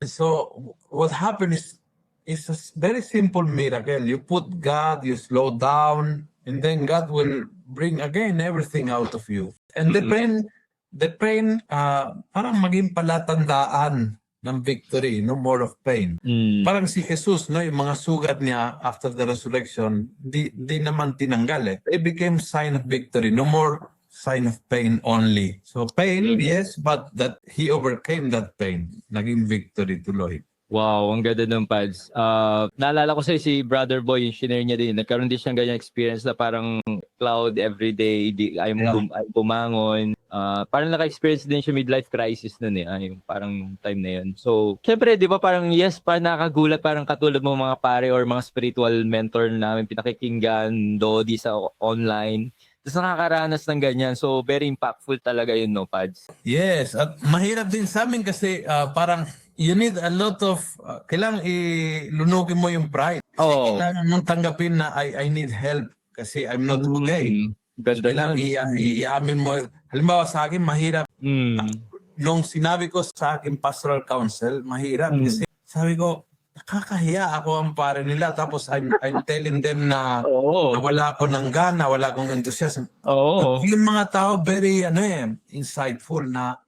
So what happened is a very simple miracle. You put God, you slow down, and then God will bring again everything out of you. And the pain, parang maging palatandaan ng victory, no more of pain. Parang si Jesus, no, yung mga sugat niya after the resurrection, di naman tinanggal eh. It became sign of victory, no more sign of pain only. So pain, yes, but that he overcame that pain. Naging victory tuloy. Wow, ang ganda ng Pads. Naalala ko sa'yo si Brother Boy, yung shinare niya din. Nagkaroon din siyang ganyan experience na parang cloud everyday, ayaw bumangon. Parang naka-experience din siya midlife crisis nun eh. Yung parang time na yun. So, syempre, di ba parang yes, parang nakagulat, parang katulad mo mga pare or mga spiritual mentor namin, pinakikinggan, Dodi sa online. Tapos nakakaranas ng ganyan. So, very impactful talaga yun, no, Pads? Yes, at mahirap din sa amin kasi parang you need a lot of, kailangan ilunogin mo yung pride. Oo. Kailangan mong tanggapin na I need help kasi I'm not okay. Kailangan iamin mo. Halimbawa sa akin, mahirap. Nung sinabi ko sa akin pastoral council, mahirap kasi sabi ko, nakakahiya ako ang pare nila tapos I'm telling them na, na wala ako ng gana, wala akong enthusiasm. Yung mga tao very insightful na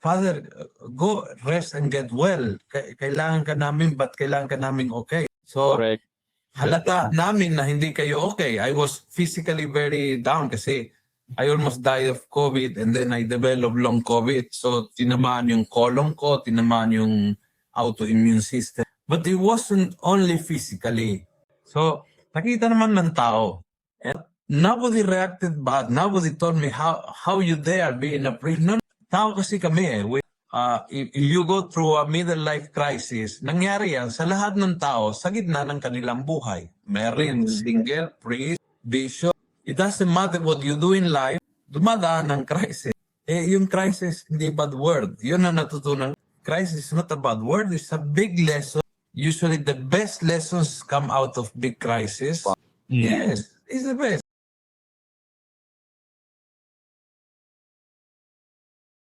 Father, go rest and get well. Kailangan ka namin, but kailangan ka namin okay. So, Correct. halata namin na hindi kayo okay. I was physically very down kasi I almost died of COVID and then I developed long COVID. So, tinamaan yung colon ko, tinamaan yung autoimmune system. But it wasn't only physically. So, nakita naman ng tao. And nobody reacted bad. Nobody told me how you dare be in a prison. Tao kasi kami eh. If you go through a middle life crisis, nangyari yan sa lahat ng tao sa gitna ng kanilang buhay. Married, single, priest, bishop. It doesn't matter what you do in life, dumadaan ng crisis. Yung crisis, hindi bad word. Yun ang natutunan. Crisis is not a bad word. It's a big lesson. Usually the best lessons come out of big crisis. Yes, it's the best.